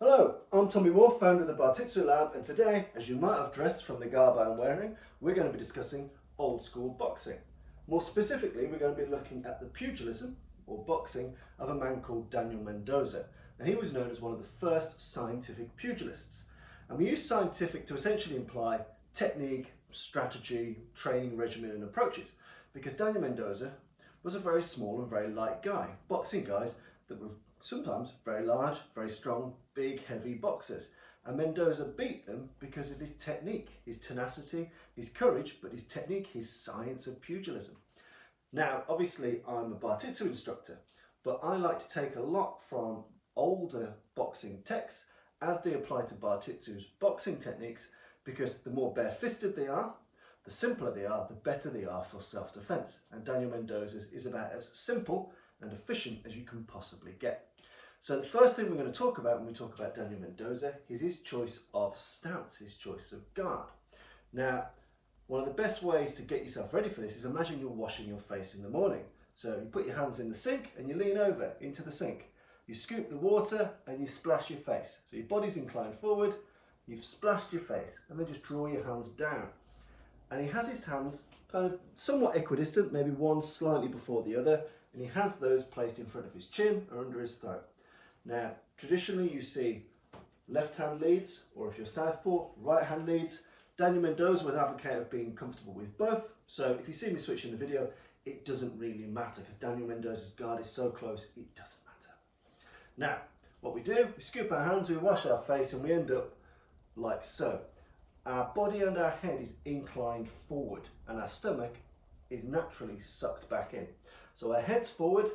Hello, I'm Tommy Moore, founder of the Bartitsu Lab, and today, as you might have guessed from the garb I'm wearing, we're going to be discussing old school boxing. More specifically, we're going to be looking at the pugilism, or boxing, of a man called Daniel Mendoza, and he was known as one of the first scientific pugilists. And we use scientific to essentially imply technique, strategy, training regimen and approaches, because Daniel Mendoza was a very small and very light guy, boxing guys that were sometimes very large, very strong, big, heavy boxers. And Mendoza beat them because of his technique, his tenacity, his courage, but his technique, his science of pugilism. Now, obviously, I'm a Bartitsu instructor, but I like to take a lot from older boxing texts as they apply to Bartitsu's boxing techniques, because the more bare-fisted they are, the simpler they are, the better they are for self-defense. And Daniel Mendoza's is about as simple and efficient as you can possibly get. So the first thing we're going to talk about when we talk about Daniel Mendoza is his choice of stance, his choice of guard. Now, one of the best ways to get yourself ready for this is imagine you're washing your face in the morning. So you put your hands in the sink and you lean over into the sink. You scoop the water and you splash your face. So your body's inclined forward, you've splashed your face, and then just draw your hands down. And he has his hands kind of somewhat equidistant, maybe one slightly before the other, and he has those placed in front of his chin or under his throat. Now, traditionally you see left hand leads, or if you're southpaw, right hand leads. Daniel Mendoza was advocate of being comfortable with both, so if you see me switching the video, it doesn't really matter because Daniel Mendoza's guard is so close, it doesn't matter. Now, what we do, we scoop our hands, we wash our face, and we end up like so. Our body and our head is inclined forward, and our stomach is naturally sucked back in. So our head's forward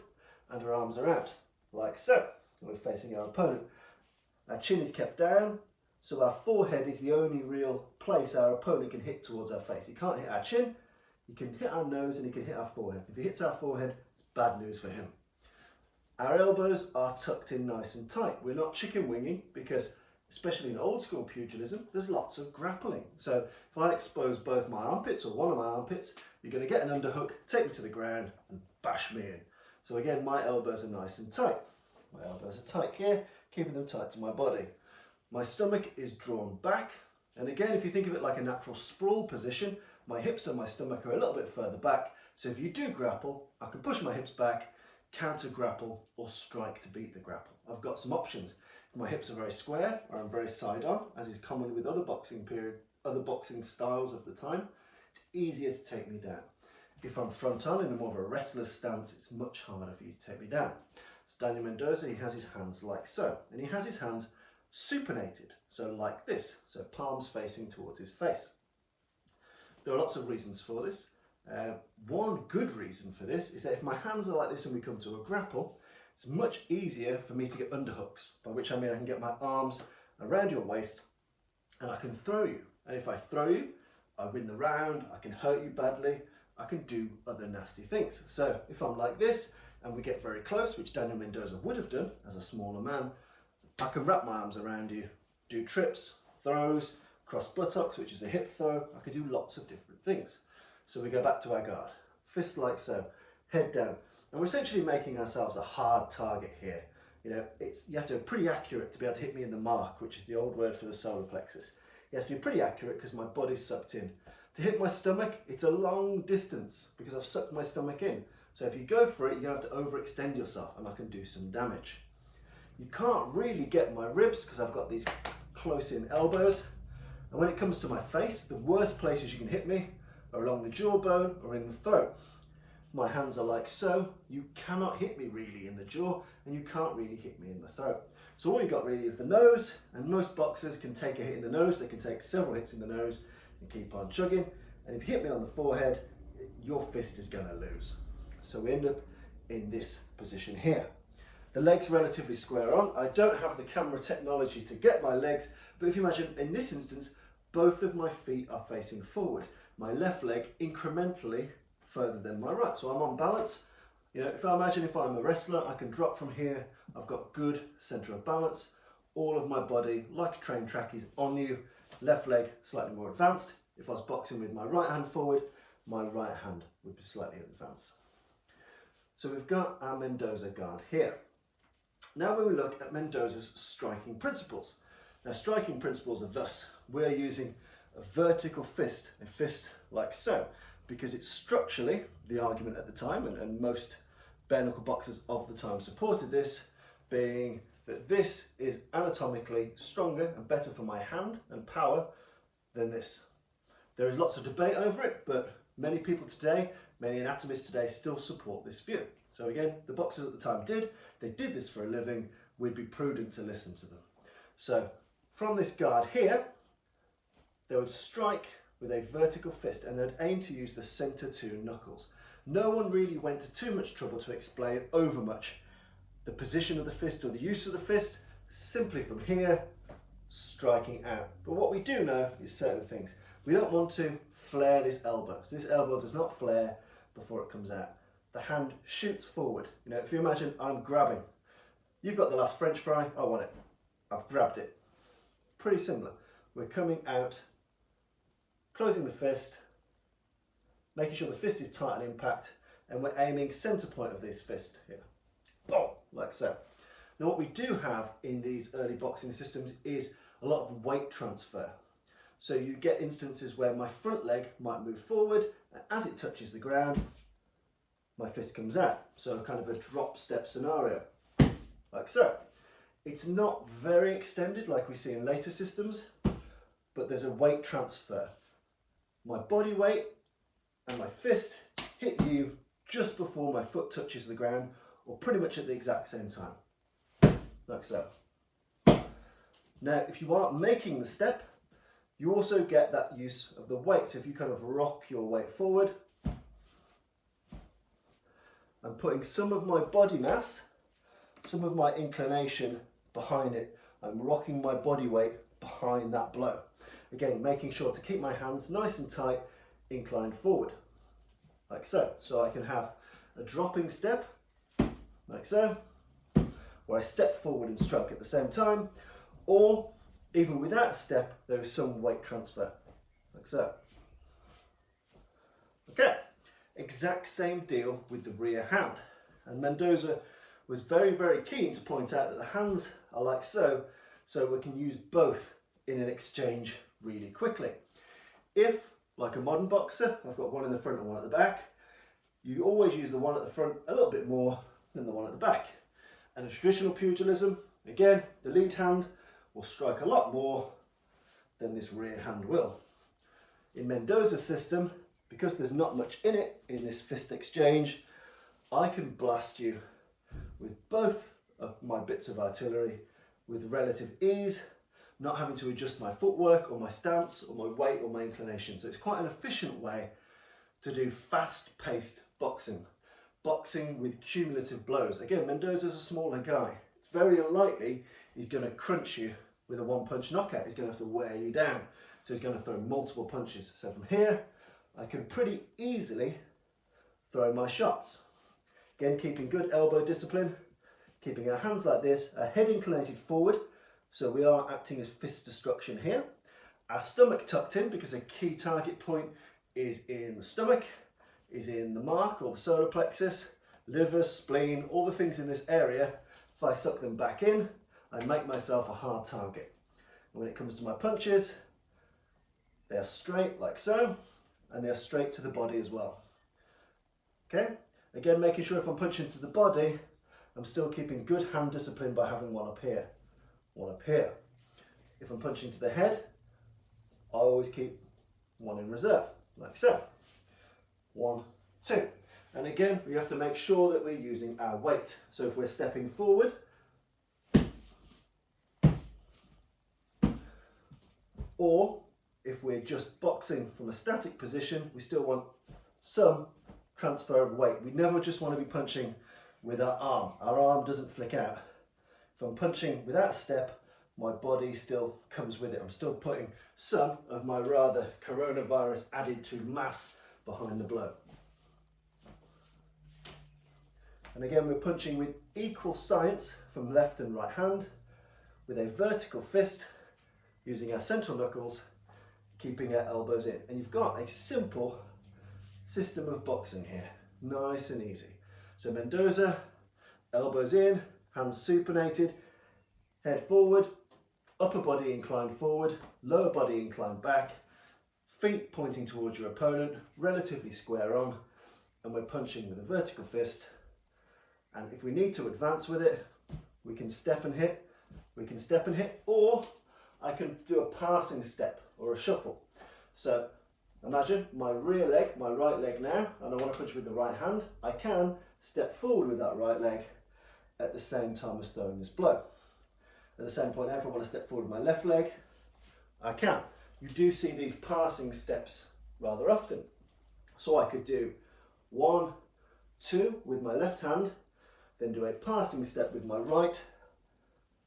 and our arms are out, like so. We're facing our opponent. Our chin is kept down, so our forehead is the only real place our opponent can hit towards our face. He can't hit our chin, he can hit our nose and he can hit our forehead. If he hits our forehead, it's bad news for him. Our elbows are tucked in nice and tight. We're not chicken winging because, especially in old school pugilism, there's lots of grappling. So if I expose both my armpits or one of my armpits, you're going to get an underhook, take me to the ground and bash me in. So again, my elbows are nice and tight. My elbows are tight here, keeping them tight to my body. My stomach is drawn back, and again, if you think of it like a natural sprawl position, my hips and my stomach are a little bit further back, so if you do grapple, I can push my hips back, counter grapple, or strike to beat the grapple. I've got some options. If my hips are very square, or I'm very side on, as is common with other boxing styles of the time, it's easier to take me down. If I'm front on in a more of a wrestler's stance, it's much harder for you to take me down. So Daniel Mendoza, he has his hands like so, and he has his hands supinated, so like this, so palms facing towards his face. There are lots of reasons for this. One good reason for this is that if my hands are like this and we come to a grapple, it's much easier for me to get underhooks, by which I mean I can get my arms around your waist and I can throw you. And if I throw you, I win the round, I can hurt you badly, I can do other nasty things. So if I'm like this and we get very close, which Daniel Mendoza would have done as a smaller man, I can wrap my arms around you, do trips, throws, cross buttocks, which is a hip throw. I can do lots of different things. So we go back to our guard, fist like so, head down. And we're essentially making ourselves a hard target here. You know, you have to be pretty accurate to be able to hit me in the mark, which is the old word for the solar plexus. You have to be pretty accurate because my body's sucked in. To hit my stomach, it's a long distance because I've sucked my stomach in. So if you go for it, you're going to have to overextend yourself and I can do some damage. You can't really get my ribs because I've got these close-in elbows. And when it comes to my face, the worst places you can hit me are along the jawbone or in the throat. My hands are like so. You cannot hit me really in the jaw and you can't really hit me in the throat. So all you got really is the nose, and most boxers can take a hit in the nose. They can take several hits in the nose and keep on chugging. And if you hit me on the forehead, your fist is going to lose. So we end up in this position here. The legs relatively square on. I don't have the camera technology to get my legs, but if you imagine in this instance, both of my feet are facing forward. My left leg incrementally further than my right. So I'm on balance. You know, if I'm a wrestler, I can drop from here. I've got good center of balance. All of my body, like a train track, is on you. Left leg slightly more advanced. If I was boxing with my right hand forward, my right hand would be slightly advanced. So we've got our Mendoza guard here. Now when we look at Mendoza's striking principles. Now striking principles are thus: we're using a vertical fist, a fist like so, because it's structurally, the argument at the time, and most bare knuckle boxers of the time supported this, being that this is anatomically stronger and better for my hand and power than this. There is lots of debate over it, but many people today, many anatomists today still support this view. So again, the boxers at the time they did this for a living, we'd be prudent to listen to them. So from this guard here, they would strike with a vertical fist and they'd aim to use the centre two knuckles. No one really went to too much trouble to explain over much the position of the fist or the use of the fist, simply from here, striking out. But what we do know is certain things. We don't want to flare this elbow. So this elbow does not flare before it comes out. The hand shoots forward. You know, if you imagine I'm grabbing, you've got the last French fry, I want it. I've grabbed it. Pretty similar. We're coming out, closing the fist, making sure the fist is tight on impact, and we're aiming centre point of this fist here. Boom, like so. Now what we do have in these early boxing systems is a lot of weight transfer. So you get instances where my front leg might move forward, and as it touches the ground, my fist comes out. So kind of a drop step scenario, like so. It's not very extended like we see in later systems, but there's a weight transfer. My body weight and my fist hit you just before my foot touches the ground, or pretty much at the exact same time, like so. Now, if you aren't making the step, you also get that use of the weight. So if you kind of rock your weight forward, I'm putting some of my body mass, some of my inclination behind it. I'm rocking my body weight behind that blow. Again, making sure to keep my hands nice and tight, inclined forward, like so. So I can have a dropping step, like so, where I step forward and stroke at the same time, or even without a step, there is some weight transfer, like so. Okay, exact same deal with the rear hand. And Mendoza was very, very keen to point out that the hands are like so, so we can use both in an exchange really quickly. If, like a modern boxer, I've got one in the front and one at the back, you always use the one at the front a little bit more than the one at the back. And in traditional pugilism, again, the lead hand will strike a lot more than this rear hand will. In Mendoza's system, because there's not much in it in this fist exchange, I can blast you with both of my bits of artillery with relative ease, not having to adjust my footwork or my stance or my weight or my inclination. So it's quite an efficient way to do fast-paced boxing. Boxing with cumulative blows. Again, Mendoza's a smaller guy. It's very unlikely he's going to crunch you with a one-punch knockout. He's going to have to wear you down. So he's going to throw multiple punches. So from here, I can pretty easily throw my shots. Again, keeping good elbow discipline, keeping our hands like this, our head inclinated forward, so we are acting as fist destruction here. Our stomach tucked in, because a key target point is in the stomach, is in the mark or the solar plexus, liver, spleen, all the things in this area. If I suck them back in, I make myself a hard target. And when it comes to my punches, they are straight like so, and they are straight to the body as well. Okay? Again, making sure if I'm punching to the body, I'm still keeping good hand discipline by having one up here, one up here. If I'm punching to the head, I always keep one in reserve, like so. 1, 2. And again, we have to make sure that we're using our weight. So if we're stepping forward, or if we're just boxing from a static position, we still want some transfer of weight. We never just want to be punching with our arm. Our arm doesn't flick out. If I'm punching without a step, my body still comes with it. I'm still putting some of my rather coronavirus added to mass behind the blow. And again, we're punching with equal science from left and right hand, with a vertical fist, using our central knuckles, keeping our elbows in. And you've got a simple system of boxing here, nice and easy. So Mendoza, elbows in, hands supinated, head forward, upper body inclined forward, lower body inclined back, feet pointing towards your opponent, relatively square on, and we're punching with a vertical fist. And if we need to advance with it, we can step and hit, or I can do a passing step or a shuffle. So imagine my rear leg, my right leg now, and I want to punch with the right hand. I can step forward with that right leg at the same time as throwing this blow. At the same point, if I want to step forward with my left leg, I can. You do see these passing steps rather often. So I could do 1, 2 with my left hand, then do a passing step with my right,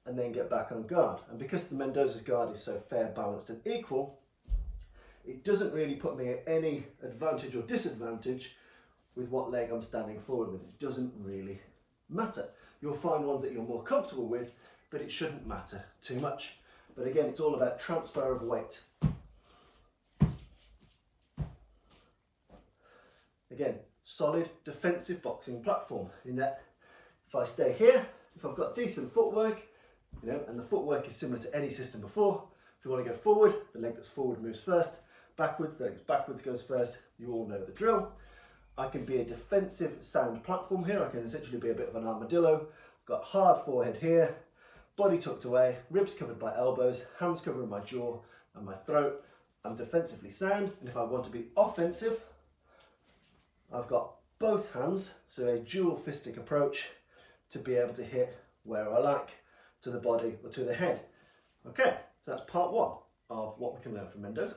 and then get back on guard. And because the Mendoza's guard is so fair, balanced and equal, it doesn't really put me at any advantage or disadvantage with what leg I'm standing forward with. It doesn't really matter. You'll find ones that you're more comfortable with, but it shouldn't matter too much. But again, it's all about transfer of weight. Again, solid defensive boxing platform in that if I stay here, if I've got decent footwork, and the footwork is similar to any system before, if you want to go forward, the leg that's forward moves first, backwards, the leg that's backwards goes first, you all know the drill. I can be a defensive sound platform here, I can essentially be a bit of an armadillo, got hard forehead here, body tucked away, ribs covered by elbows, hands covering my jaw and my throat. I'm defensively sound, and if I want to be offensive, I've got both hands, so a dual fistic approach to be able to hit where I like, to the body or to the head. Okay, so that's part 1 of what we can learn from Mendoza.